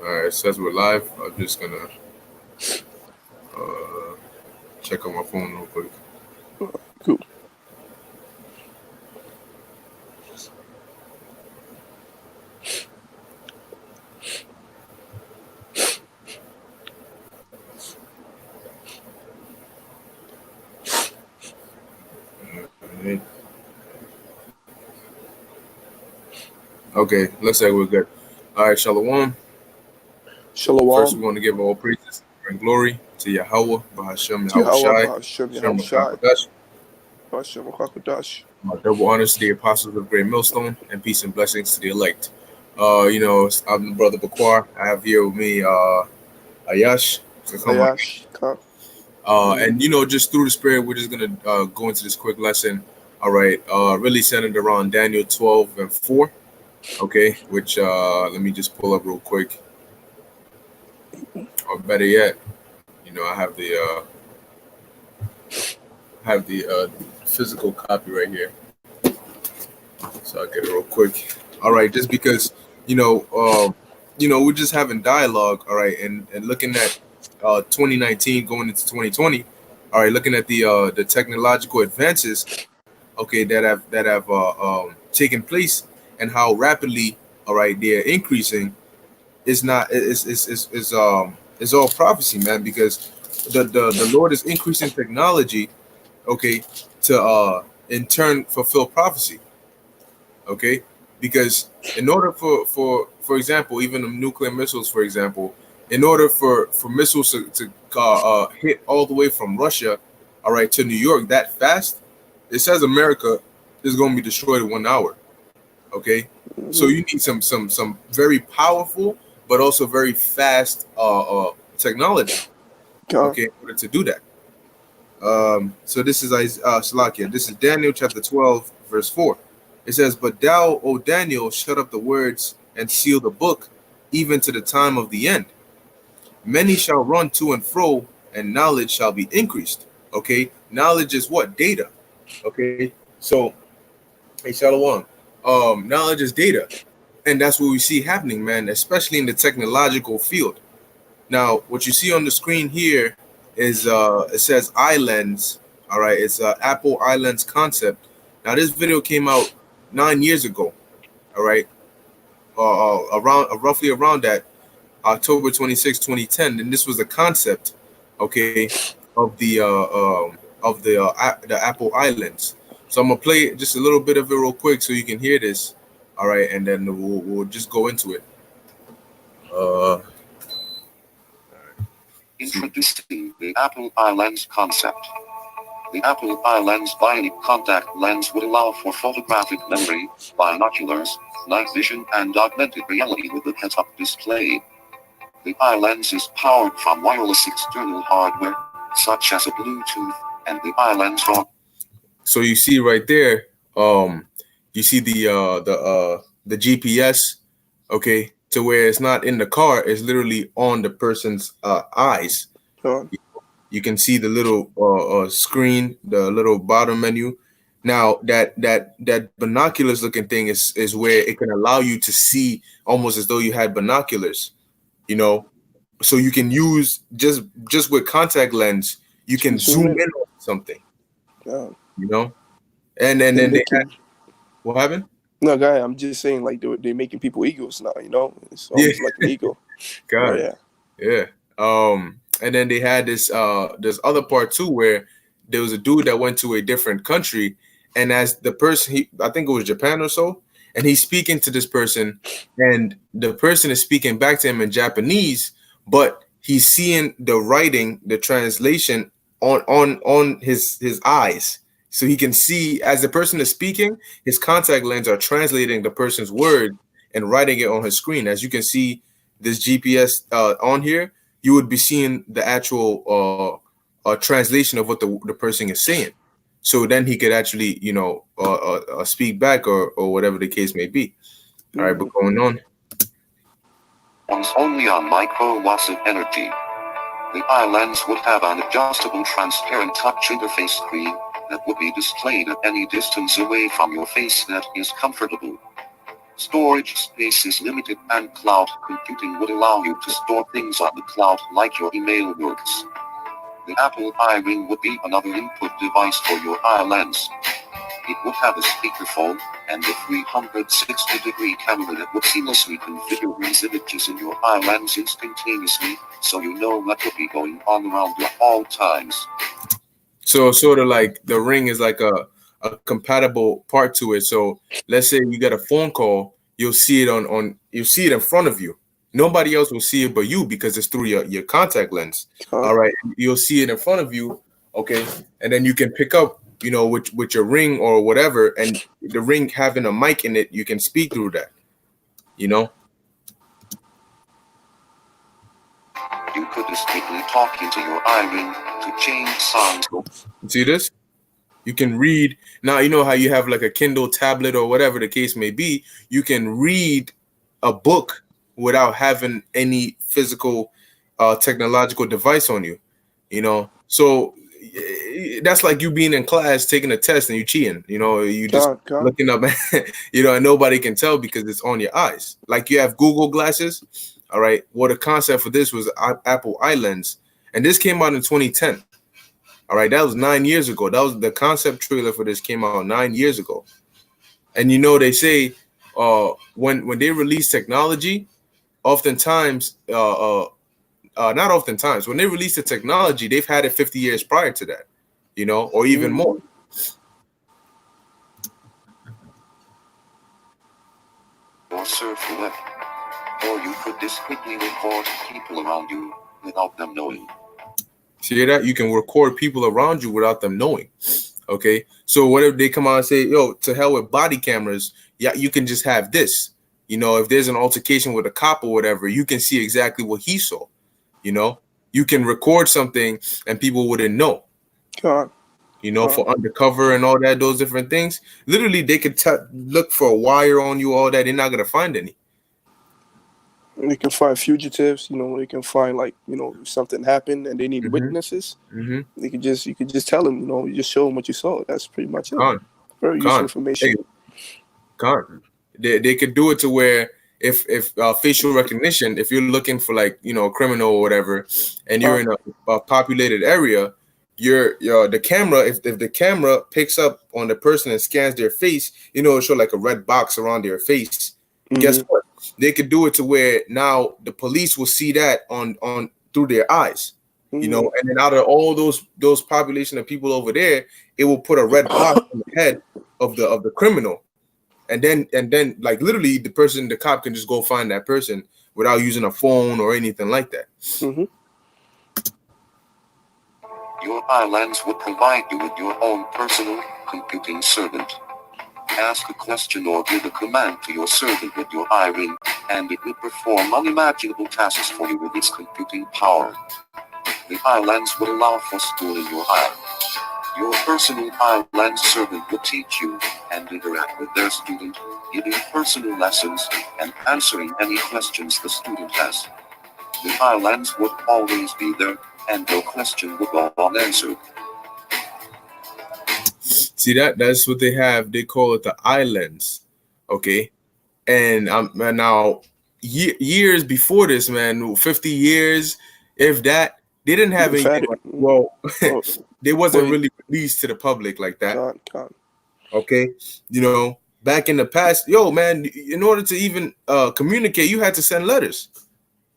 It says we're live. I'm just gonna uh, check on my phone real quick. Cool. Alright. Okay, looks like we're good. All right, Shalom. First, we Shalom. want to give all praises and glory to Yahweh, Bahashem Yahweh Yahushai, Bahashem Shem Yahushai. Rakakwadash. Bahashem Kwakadash. Double honors to the apostles of Great Millstone, and peace and blessings to the elect. I'm Brother Bakwar. I have here with me Ayash. Ayash. And just through the spirit, we're just gonna go into this quick lesson. All right, really centered around Daniel 12:4. Okay, which let me just pull up real quick. Or better yet, I have the physical copy right here, so I'll get it real quick. All right, just because we're just having dialogue. All right, and looking at 2019 going into 2020. All right, looking at the technological advances, okay, that have taken place and how rapidly, all right, they're increasing. Is not is all prophecy, man, because the Lord is increasing technology, okay, to in turn fulfill prophecy, okay, because in order for example, even the nuclear missiles, for example, in order for missiles to hit all the way from Russia, all right, to New York that fast, it says America is going to be destroyed in 1 hour. Okay, so you need some very powerful but also very fast technology. Okay, in order to do that. So this is Salakia. This is Daniel chapter 12, verse 4. It says, "But thou, O Daniel, shut up the words and seal the book, even to the time of the end. Many shall run to and fro, and knowledge shall be increased." Okay, knowledge is what? Data. Okay, so hey, Shalom. Knowledge is data, and that's what we see happening, man, especially in the technological field. Now, what you see on the screen here is it says iLens. All right, it's Apple iLens concept. Now, this video came out 9 years ago. All right, roughly around that October 26, 2010, and this was the concept, okay, of the Apple iLens. So I'm gonna play just a little bit of it real quick so you can hear this. All right, and then we'll just go into it. Introducing the Apple iLens concept. The Apple iLens bionic contact lens would allow for photographic memory, binoculars, night vision, and augmented reality with a heads-up display. The iLens is powered from wireless external hardware, such as a Bluetooth, and the iLens ROG. So you see right there, you see the GPS, okay, to where it's not in the car, it's literally on the person's eyes. You can see the little screen, the little bottom menu. Now that binoculars looking thing is where it can allow you to see almost as though you had binoculars, so you can use just with contact lens, you can zoom in on something, and then they had, what happened? No, guy, I'm just saying, like, they're making people egos now, It's almost like an ego. God, yeah. And then they had this other part too, where there was a dude that went to a different country, and as the person, I think it was Japan or so, and he's speaking to this person, and the person is speaking back to him in Japanese, but he's seeing the writing, the translation on his eyes. So he can see as the person is speaking, his contact lens are translating the person's word and writing it on his screen. As you can see this GPS on here, you would be seeing the actual translation of what the person is saying. So then he could actually, speak back or whatever the case may be. All right, but going on. Only on microwatts of energy. The iLens would have an adjustable transparent touch interface screen that would be displayed at any distance away from your face that is comfortable. Storage space is limited and cloud computing would allow you to store things on the cloud like your email works. The Apple iRing would be another input device for your iLens. It would have a speakerphone and a 360-degree camera that would seamlessly configure these images in your iLens instantaneously, so you know what could be going on around you at all times. So sort of like the Ring is like a compatible part to it. So let's say you get a phone call, you'll see it you'll see it in front of you. Nobody else will see it but you because it's through your contact lens. All right, you'll see it in front of you, okay, and then you can pick up, you know, with your Ring or whatever, and the Ring having a mic in it, you can speak through that, you know. You could discreetly talk into your iRing to change sounds. See this? You can read now. You know how you have like a Kindle tablet or whatever the case may be. You can read a book without having any physical technological device on you, you know. So that's like you being in class taking a test and you cheating, you know. You just looking up, you know, and nobody can tell because it's on your eyes. Like you have Google glasses, all right. Well, the concept for this was Apple iLens, and this came out in 2010. All right, that was 9 years ago. That was the concept trailer for this came out 9 years ago. And you know, they say when they release technology, oftentimes, not oftentimes, when they release the technology, they've had it 50 years prior to that, you know, or even more. Or surf the web. Or you could discreetly record people around you without them knowing. See that? You can record people around you without them knowing. Okay. So what if they come out and say, yo, to hell with body cameras, yeah, you can just have this. You know, if there's an altercation with a cop or whatever, you can see exactly what he saw. You know, you can record something and people wouldn't know. You know, for undercover and all that, those different things. Literally, they could look for a wire on you, all that. They're not going to find any. They can find fugitives, you know. They can find, like, you know, if something happened and they need witnesses. You could just tell them, you know, you just show them what you saw. That's pretty much it. Very useful information. They could do it to where if facial recognition, if you're looking for, like, you know, a criminal or whatever, and you're in a populated area, the camera, if the camera picks up on the person and scans their face, you know, it'll show like a red box around their face. Guess what? They could do it to where now the police will see that on through their eyes, you know, and then out of all those population of people over there, it will put a red box on the head of the criminal, and then like literally the cop can just go find that person without using a phone or anything like that. Your iLens would provide you with your own personal computing servant. Ask a question or give a command to your servant with your iRing, and it will perform unimaginable tasks for you with its computing power. The iLens would allow for school in your eye. Your personal iLens servant would teach you and interact with their student, giving personal lessons and answering any questions the student has. The iLens would always be there, and no question would go unanswered. See that's what they have. They call it the iLens, okay? And now years before this, man, 50 years, if that, they didn't have anything. Well, they wasn't really released to the public like that. Okay, you know, back in the past, yo, man, in order to even communicate, you had to send letters.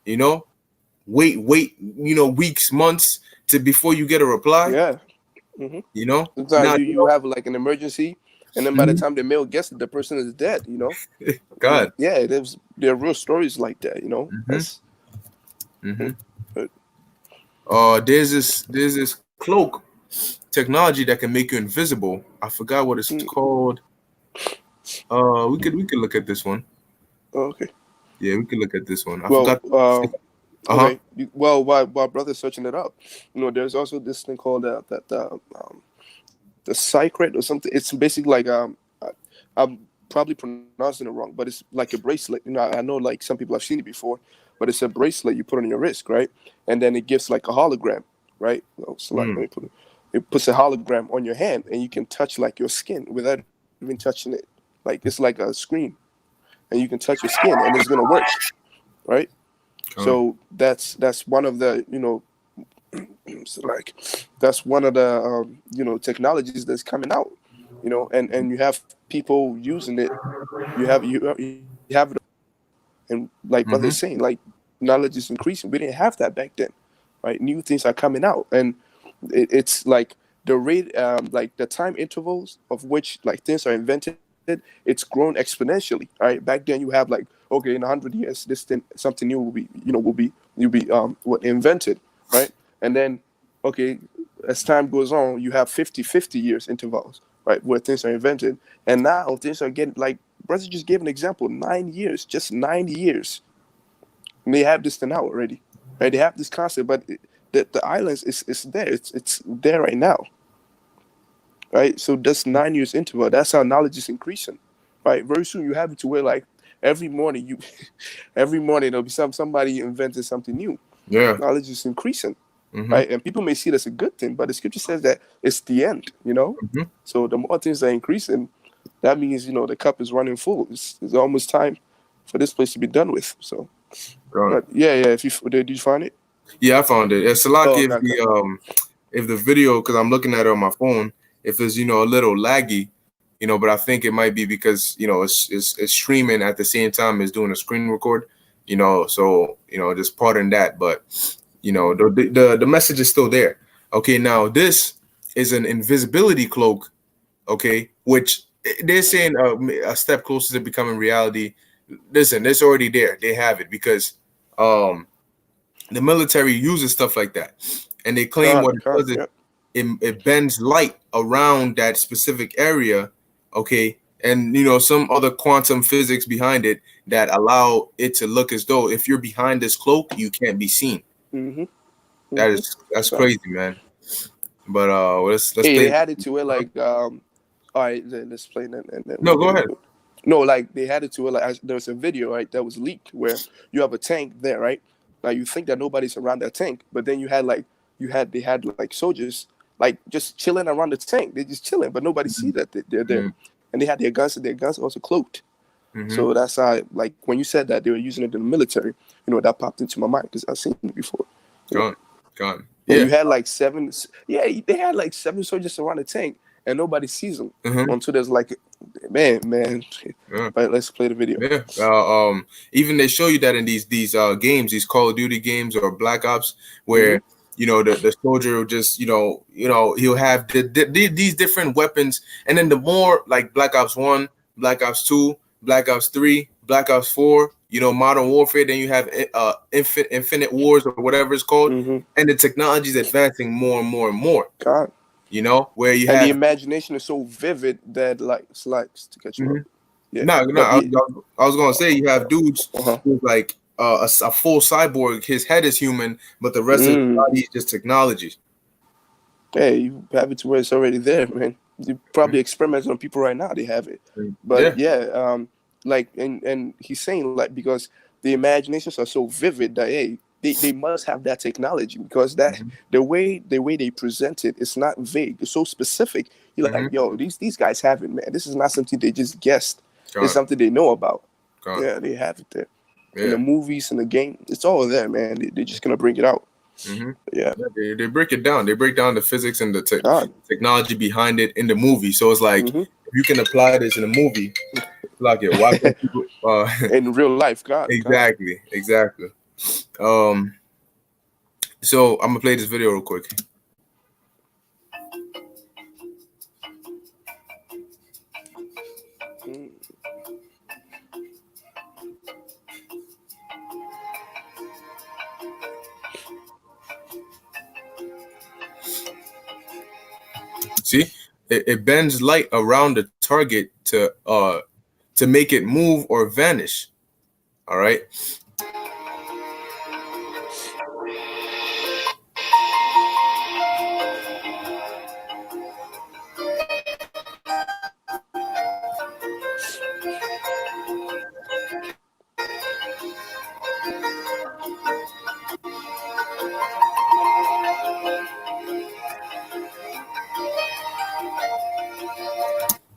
You know, wait, you know, weeks, months before you get a reply. Yeah. You know, sometimes you have like an emergency, and then by the time the mail gets it, the person is dead. You know, yeah, there are real stories like that. You know, there's this cloak technology that can make you invisible. I forgot what it's called. We could look at this one. Okay. Yeah, we could look at this one. I forgot. Okay. Well, while brother's searching it up, you know, there's also this thing called the Cycret or something. It's basically like I'm probably pronouncing it wrong, but it's like a bracelet. You know, I know like some people have seen it before, but it's a bracelet you put on your wrist, right? And then it gives like a hologram, right? So like, it puts a hologram on your hand, and you can touch like your skin without even touching it. Like it's like a screen. and you can touch your skin, and it's gonna work, right? So that's one of the so like that's one of the technologies that's coming out, and you have people using it. You have it, and like brother is saying, like knowledge is increasing. We didn't have that back then, right? New things are coming out, and it's like the rate, like the time intervals of which like things are invented, it's grown exponentially. Right, back then you have like, okay, in 100 years, this thing, something new will be what invented, right? And then, okay, as time goes on, you have 50 years intervals, right, where things are invented, and now things are getting like brother just gave an example, 9 years, just 9 years, and they have this thing out already, right? They have this concept, but the islands is there, it's there right now, right? So that's 9 years interval. That's how knowledge is increasing, right? Very soon you have it to where like every morning every morning there'll be somebody invented something new. Yeah, knowledge is increasing, right? And people may see it as a good thing, but the scripture says that it's the end, So the more things are increasing, that means the cup is running full. It's almost time for this place to be done with. So, but yeah. If did you find it? Yeah, I found it. Salaki, Okay. if the video, because I'm looking at it on my phone, if it's a little laggy, but I think it might be because it's streaming at the same time as doing a screen record, so just pardon that, but the message is still there. Okay, now this is an invisibility cloak, okay, which they're saying a step closer to becoming reality. Listen, it's already there. They have it because the military uses stuff like that, and they claim what it does is it bends light around that specific area, okay, and some other quantum physics behind it that allow it to look as though if you're behind this cloak, you can't be seen. That's crazy, man. But let's play. They had it to where like all right, let's play that. No, go ahead. No, like they had it to where like there was a video, right, that was leaked where you have a tank there, right? Now you think that nobody's around that tank, but then they had like soldiers like just chilling around the tank. They're just chilling, but nobody see that they're there, and they had their guns, and their guns also cloaked. So that's how, like, when you said that they were using it in the military, that popped into my mind because I've seen it before. Gone. Yeah, you had like seven. Yeah, they had like 7 soldiers around the tank, and nobody sees them until there's like, man. But let's play the video. Yeah. Even they show you that in these games, these Call of Duty games or Black Ops, where the soldier will just he'll have these different weapons, and then the more like Black Ops 1, Black Ops 2, Black Ops 3, Black Ops 4, Modern Warfare, then you have Infinite Wars or whatever it's called, and the technology is advancing more and more and more. God. Where you and have the imagination is so vivid that like slides to catch you up. Yeah. No, I was gonna say you have dudes who's like a full cyborg. His head is human, but the rest of his body is just technology. Hey, you have it to where it's already there, man. You probably experiment on people right now. They have it, but like and he's saying like because the imaginations are so vivid that hey, they must have that technology because that the way they present it, it's not vague. It's so specific. You're like, yo, these guys have it, man. This is not something they just guessed. It's something they know about. Yeah, they have it there. In the movies, in the game, it's all there, man. They're just gonna bring it out. Yeah, they break it down. They break down the physics and the technology behind it in the movie. So it's like if you can apply this in a movie, like it. Why can't people, in real life? Exactly. So I'm gonna play this video real quick. See, it bends light around the target to make it move or vanish. All right.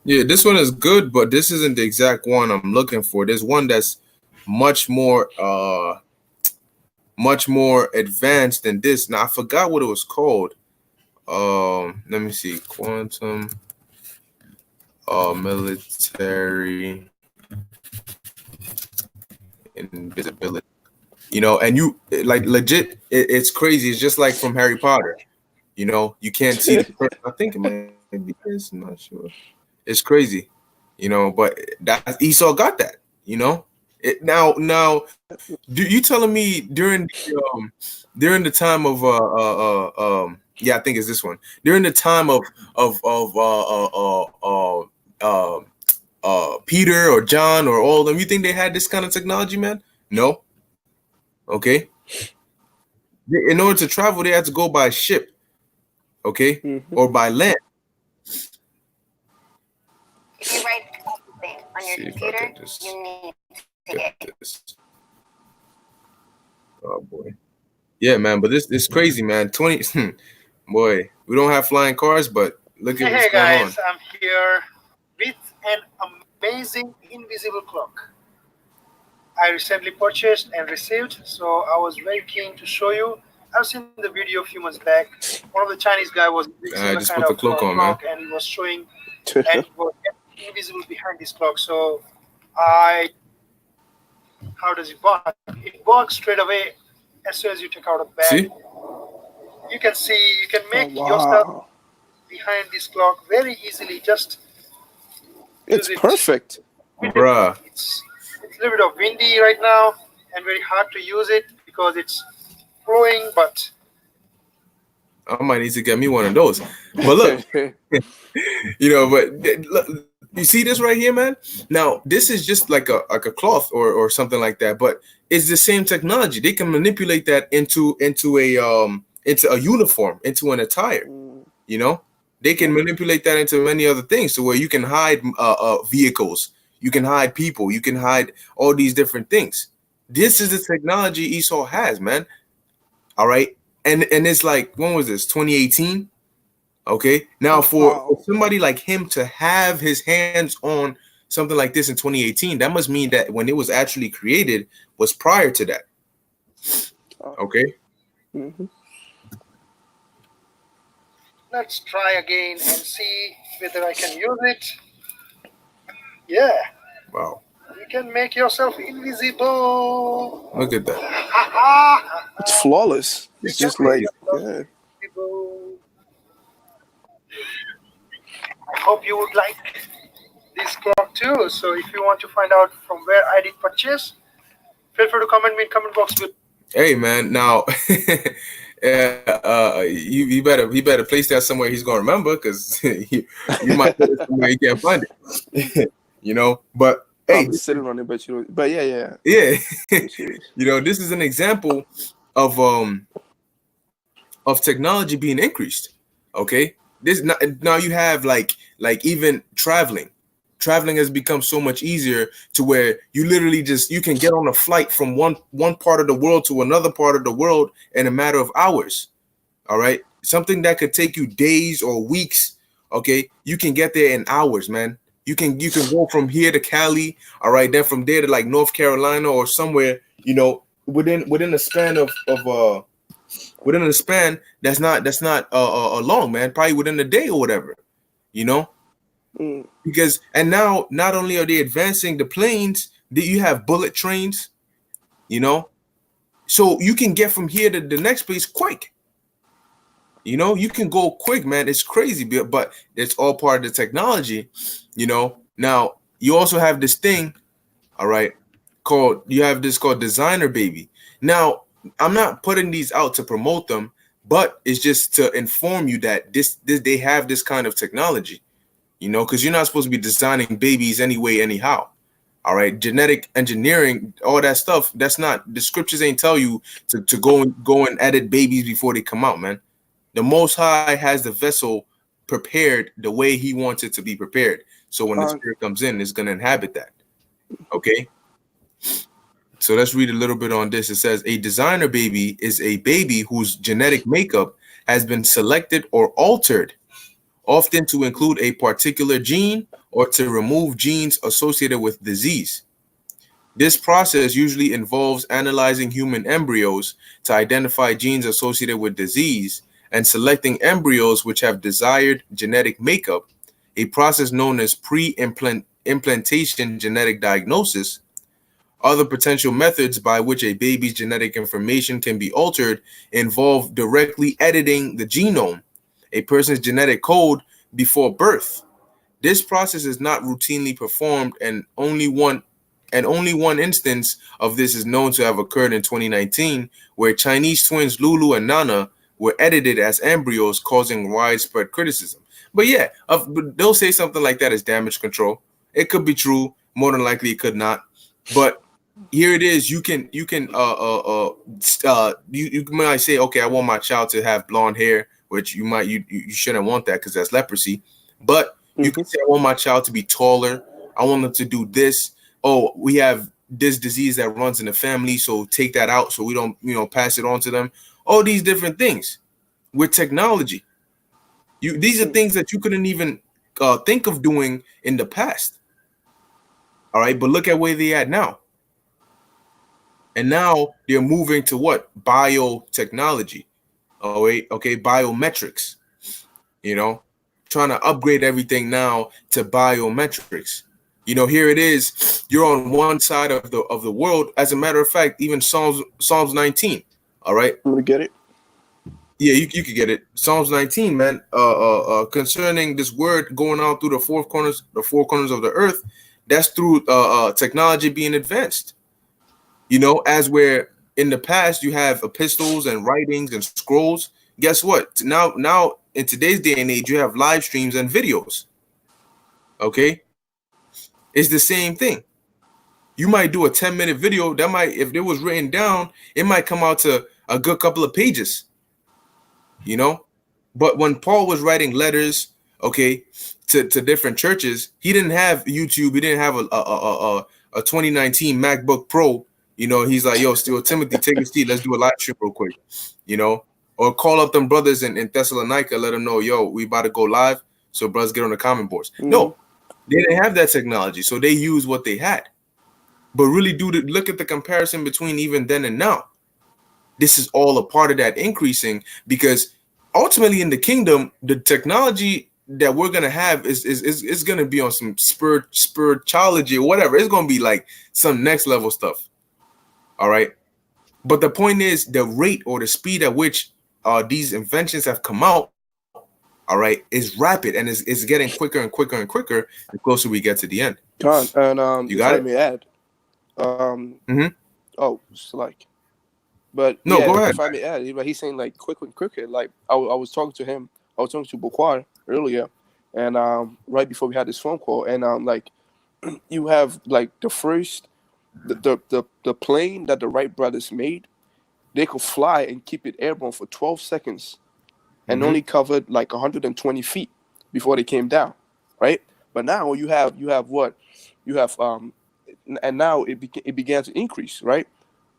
Yeah, this one is good, but this isn't the exact one I'm looking for. There's one that's much more much more advanced than this. Now I forgot what it was called. Let me see. Quantum military invisibility. You know, and you like legit it's crazy. It's just like from Harry Potter. You know, you can't see the person. I think it might be this, I'm not sure. It's crazy, you know, but that Esau got that, you know. Now do you telling me during the time of yeah, I think it's this one. During the time of Peter or John or all of them, you think they had this kind of technology, man? No. Okay. In order to travel, they had to go by ship, okay, or by land. If you write something on your computer, you need to get this. Oh boy, yeah, man. But this is crazy, man. 20, boy. We don't have flying cars, but look at what's going on. Hey guys, I'm here with an amazing invisible clock I recently purchased and received, so I was very keen to show you. I've seen the video a few months back. One of the Chinese guy was just put the clock on, man, and he was showing and he was invisible behind this clock. So how does it work? It works straight away as soon as you take out a bag. See? You can make yourself behind this clock very easily. Just it's perfect, bruh. It's a little bit of windy right now and very hard to use it because it's blowing, but I might need to get me one of those. But look, you know, but look, you see this right here, man? Now, this is just like a cloth or something like that, but it's the same technology. They can manipulate that into a uniform, into an attire. You know, they can manipulate that into many other things, so where you can hide vehicles, you can hide people, you can hide all these different things. This is the technology Esau has, man. All right, and it's like, when was this? 2018. Okay, now for somebody like him to have his hands on something like this in 2018, that must mean that when it was actually created was prior to that. Okay. let's try again and see whether I can use it. Yeah. Wow. You can make yourself invisible. Look at that. It's flawless. It's just like, yeah. I hope you would like this clock too. So if you want to find out from where I did purchase, feel free to comment me in comment box. Hey man, now you better place that somewhere he's gonna remember, because you might put it somewhere he can't find it. You know, but hey, sitting on it, but you know, but yeah. You know, this is an example of technology being increased. Okay, this now you have like even traveling has become so much easier, to where you literally you can get on a flight from one part of the world to another part of the world in a matter of hours. All right, something that could take you days or weeks, okay, you can get there in hours, man. You can go from here to Cali, all right, then from there to like North Carolina or somewhere, you know, within a span of within a span that's not long, man, probably within a day or whatever, you know. Because, and now not only are they advancing the planes, that you have bullet trains, you know, so you can get from here to the next place quick. You know, you can go quick, man. It's crazy, but it's all part of the technology, you know. Now you also have this thing, all right, called Designer Baby. Now, I'm not putting these out to promote them, but it's just to inform you that this they have this kind of technology. You know, because you're not supposed to be designing babies anyway, anyhow. All right, genetic engineering, all that stuff. That's not, the scriptures ain't tell you to go and edit babies before they come out, man. The Most High has the vessel prepared the way He wants it to be prepared. So when the Spirit comes in, it's gonna inhabit that. Okay. So let's read a little bit on this. It says, a designer baby is a baby whose genetic makeup has been selected or altered often to include a particular gene or to remove genes associated with disease. This process usually involves analyzing human embryos to identify genes associated with disease and selecting embryos which have desired genetic makeup, a process known as pre-implantation genetic diagnosis. Other potential methods by which a baby's genetic information can be altered involve directly editing the genome, a person's genetic code, before birth. This process is not routinely performed, and only one instance of this is known to have occurred in 2019, where Chinese twins Lulu and Nana were edited as embryos, causing widespread criticism. But yeah, they'll say something like that is damage control. It could be true. More than likely, it could not. But here it is. You might say, okay, I want my child to have blonde hair, which you shouldn't want that because that's leprosy. But you can say, I want my child to be taller. I want them to do this. Oh, we have this disease that runs in the family, so take that out so we don't, pass it on to them. All these different things with technology. These are things that you couldn't even think of doing in the past. All right, but look at where they're at now. And now they're moving to what? Biotechnology. Oh, wait, okay, biometrics. Trying to upgrade everything now to biometrics. Here it is. You're on one side of the world. As a matter of fact, even Psalms 19. All right. I'm gonna get it. Yeah, you could get it. Psalms 19, man. Concerning this word going out through the four corners of the earth. That's through technology being advanced. As where in the past you have epistles and writings and scrolls. Guess what? Now in today's day and age, you have live streams and videos. Okay. It's the same thing. You might do a 10-minute video that might, if it was written down, it might come out to a good couple of pages. But when Paul was writing letters, okay, to different churches, he didn't have YouTube. He didn't have a 2019 MacBook Pro. He's like, yo, still Timothy, take a seat. Let's do a live stream real quick. Or call up them brothers in Thessalonica, let them know, yo, we about to go live. So brothers get on the comment boards. No, they didn't have that technology. So they used what they had. But really look at the comparison between even then and now. This is all a part of that increasing, because ultimately in the kingdom, the technology that we're going to have is going to be on some spirituality or whatever. It's going to be like some next level stuff. All right. But the point is the rate or the speed at which these inventions have come out, all right, is rapid, and is getting quicker and quicker and quicker the closer we get to the end. John, and you got it? Let me add. Oh, it's like, but no, yeah, go ahead. If I may add, but he's saying like quicker and quicker. Like I was talking to him. I was talking to Bukwar earlier, and right before we had this phone call, and like you have like the first. The plane that the Wright brothers made, they could fly and keep it airborne for 12 seconds and only covered like 120 feet before they came down, right? But now you have what? You have and now it began to increase, right?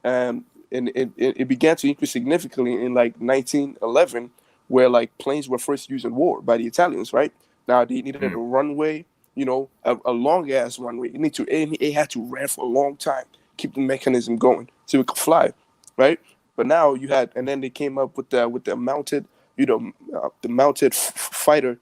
And it began to increase significantly in like 1911, where like planes were first used in war by the Italians, right? Now they needed a runway. A long ass runway. It had to run for a long time, keep the mechanism going so it could fly, right? But now and then they came up with the mounted, the mounted fighter,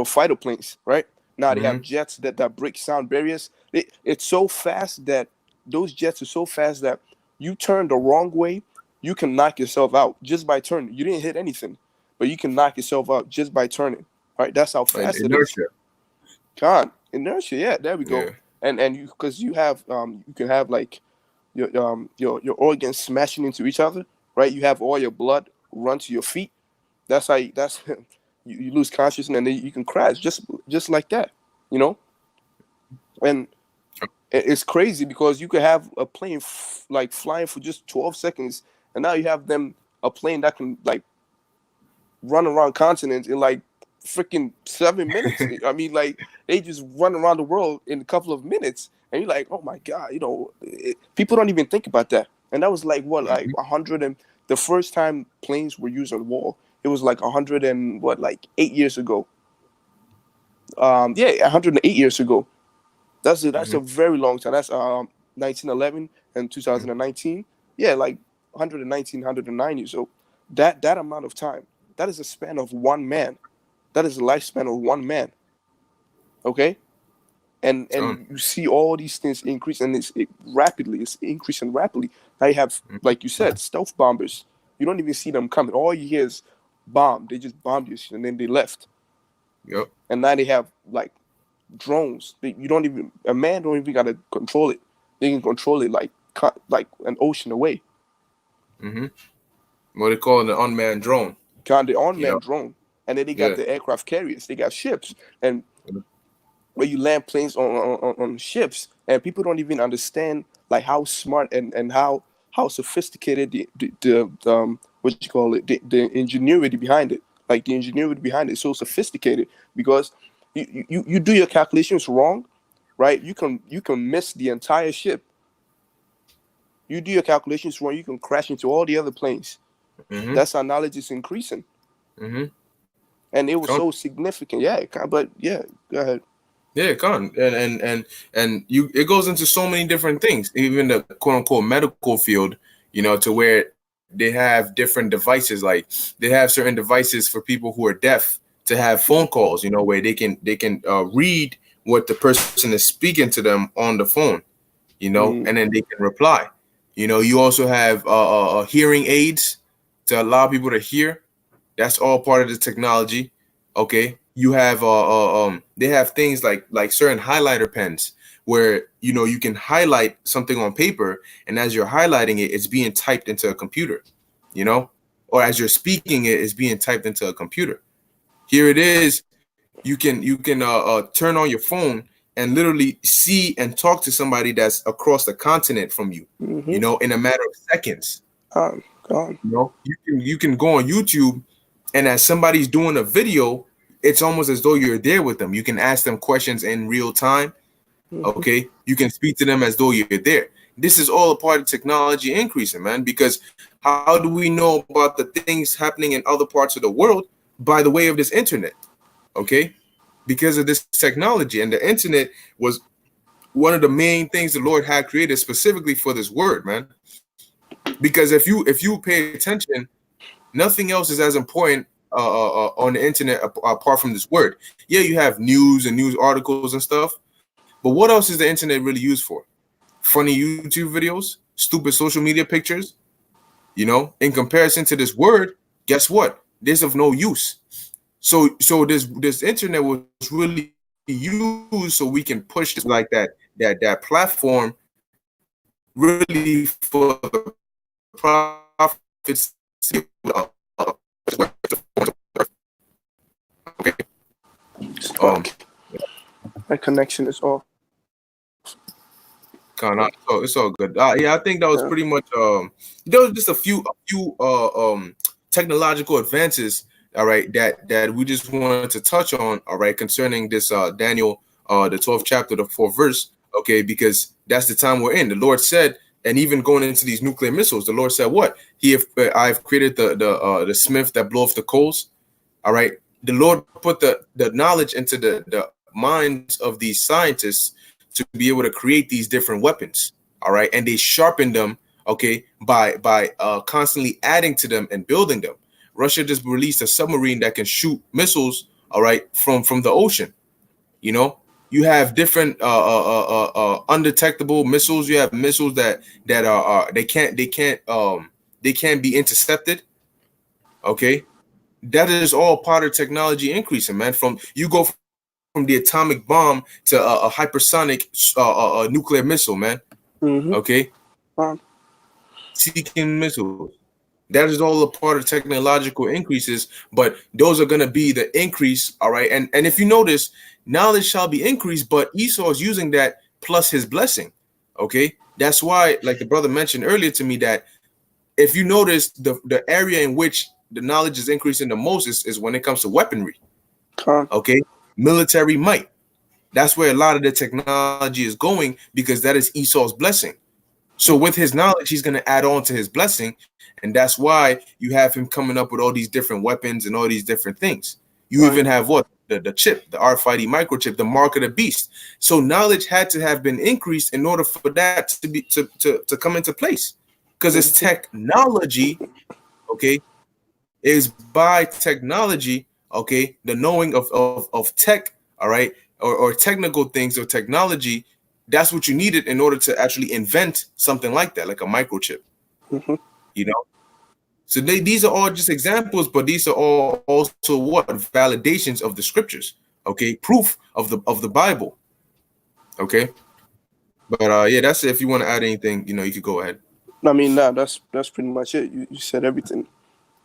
fighter planes, right? Now they have jets that break sound barriers. It's so fast that those jets are so fast that you turn the wrong way, you can knock yourself out just by turning. You didn't hit anything, but you can knock yourself out just by turning. Right, that's how fast it is. God, inertia. Yeah, there we go. Yeah. And you, because you have you can have like your organs smashing into each other. Right, you have all your blood run to your feet. That's how you lose consciousness, and then you can crash just like that. And it's crazy because you could have a plane like flying for just 12 seconds, and now you have a plane that can like run around continents in like freaking 7 minutes. I mean, like they just run around the world in a couple of minutes, and you're like, oh my god, people don't even think about that. And that was like what, like 100, and the first time planes were used in war, it was like 100 and what, like 8 years ago. Yeah, 108 years ago. That's a very long time. That's 1911 and 2019. Yeah, like 119, 109 years old. That amount of time. That is a span of one man. That is the lifespan of one man. Okay, and you see all these things increase, and it's increasing rapidly. Now you have, like you said, stealth bombers. You don't even see them coming. All you hear is bomb. They just bombed you, and then they left. Yep. And now they have like drones. A man don't even gotta control it. They can control it like an ocean away. What they call the unmanned drone. The unmanned drone. And then they got the aircraft carriers. They got ships, and where you land planes on ships, and people don't even understand like how smart and how sophisticated the what you call it, the ingenuity behind it. Like the ingenuity behind it is so sophisticated, because you do your calculations wrong, right? You can miss the entire ship. You do your calculations wrong, you can crash into all the other planes. That's how knowledge is increasing. And it was so significant. Yeah, but yeah, go ahead. Yeah, Con. And it goes into so many different things, even the quote unquote medical field, to where they have different devices. Like they have certain devices for people who are deaf to have phone calls, where they can read what the person is speaking to them on the phone, and then they can reply. You also have hearing aids to allow people to hear. That's all part of the technology. Okay. You have they have things like certain highlighter pens where you can highlight something on paper, and as you're highlighting it, it's being typed into a computer, or as you're speaking it's being typed into a computer. Here it is. You can turn on your phone and literally see and talk to somebody that's across the continent from you, in a matter of seconds. You can go on YouTube, and as somebody's doing a video, it's almost as though you're there with them. You can ask them questions in real time. Okay. You can speak to them as though you're there. This is all a part of technology increasing, man, because how do we know about the things happening in other parts of the world? By the way of this internet. Okay. Because of this technology, and the internet was one of the main things the Lord had created specifically for this word, man. Because if you pay attention, nothing else is as important on the internet apart from this word. Yeah, you have news and news articles and stuff, but what else is the internet really used for? Funny YouTube videos, stupid social media pictures. In comparison to this word, guess what? This of no use. So this internet was really used so we can push this like that platform really for the prophets. My connection is off. It's all good. Yeah, I think that was pretty much. There was just a few technological advances. All right, that we just wanted to touch on. All right, concerning this Daniel, the 12th chapter, the 4th verse. Okay, because that's the time we're in. The Lord said, and even going into these nuclear missiles, the Lord said, "What? I've created the smith that blow off the coals." All right, the Lord put the knowledge into the minds of these scientists to be able to create these different weapons. All right, and they sharpen them. Okay, by constantly adding to them and building them. Russia just released a submarine that can shoot missiles. All right, from the ocean. You have different undetectable missiles. You have missiles that are they can't be intercepted. Okay, that is all part of technology increasing, man. You go from the atomic bomb to a hypersonic nuclear missile, man. Okay, seeking missiles. That is all a part of technological increases, but those are going to be the increase. All right, and if you notice, knowledge shall be increased, but Esau is using that plus his blessing. Okay, that's why, like the brother mentioned earlier to me, that if you notice, the area in which the knowledge is increasing the most is when it comes to weaponry. Okay, military might. That's where a lot of the technology is going, because that is Esau's blessing. So with his knowledge, he's going to add on to his blessing. And that's why you have him coming up with all these different weapons and all these different things. You even have what? The chip, the RFID microchip, the mark of the beast. So knowledge had to have been increased in order for that to be to come into place. Because it's technology, okay? Is by technology, okay, the knowing of tech, all right, or technical things or technology. That's what you needed in order to actually invent something like that, like a microchip. You know, so these are all just examples, but these are all also what validations of the scriptures, okay, proof of the Bible, okay. But yeah, that's it. If you want to add anything, you know, you could go ahead. I mean, nah, that's pretty much it. You said everything,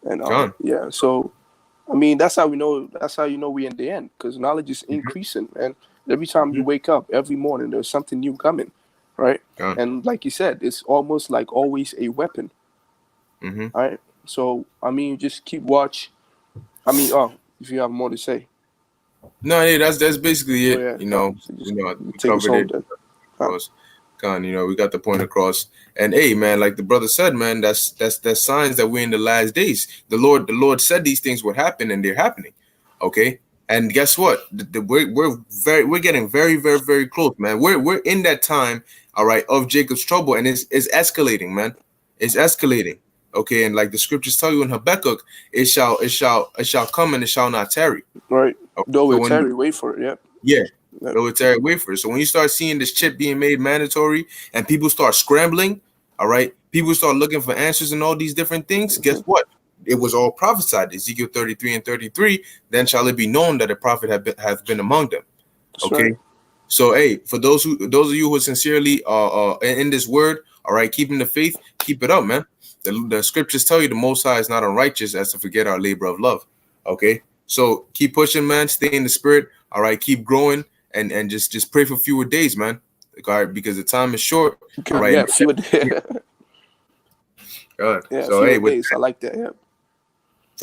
and yeah. So, I mean, that's how we know. That's how you know we're in the end, because knowledge is increasing, and every time you wake up, every morning, there's something new coming, right? And like you said, it's almost like always a weapon. All right. So, I mean, you just keep watch. I mean, if you have more to say. No, yeah, that's basically it. Yeah, you know, we covered it. You know, we got the point across. And hey, man, like the brother said, man, that's signs that we're in the last days. The Lord said these things would happen, and they're happening. Okay. And guess what? We're getting very, very, very close, man. We're in that time, all right, of Jacob's trouble, and it's escalating, man. It's escalating. Okay, and like the scriptures tell you in Habakkuk, it shall come and it shall not tarry. Right. Okay. Though it tarry, wait for it. Yep. Yeah. Though it tarry, wait for it. So when you start seeing this chip being made mandatory and people start scrambling, all right, people start looking for answers and all these different things, guess what? It was all prophesied. Ezekiel 33 and 33, then shall it be known that a prophet have been among them. That's okay. Right. So hey, for those of you who are sincerely in this word, all right, keeping the faith, keep it up, man. The scriptures tell you the Most High is not unrighteous as to forget our labor of love. Okay, so keep pushing, man. Stay in the spirit. All right, keep growing and just pray for fewer days, man. All right, because the time is short. All right, yeah, fewer days. Good. Yeah, so hey, days. I like that. Yeah.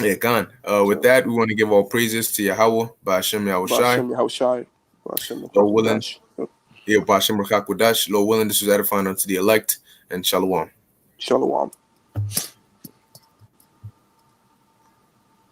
Yeah, gone. With that, we want to give all praises to Yahweh, Ba'ashem Yahushai. Lord willing, yeah, Ba'ashem Rakakwadash. Lord willing, this was edifying unto the elect, and Shalom. Shalom.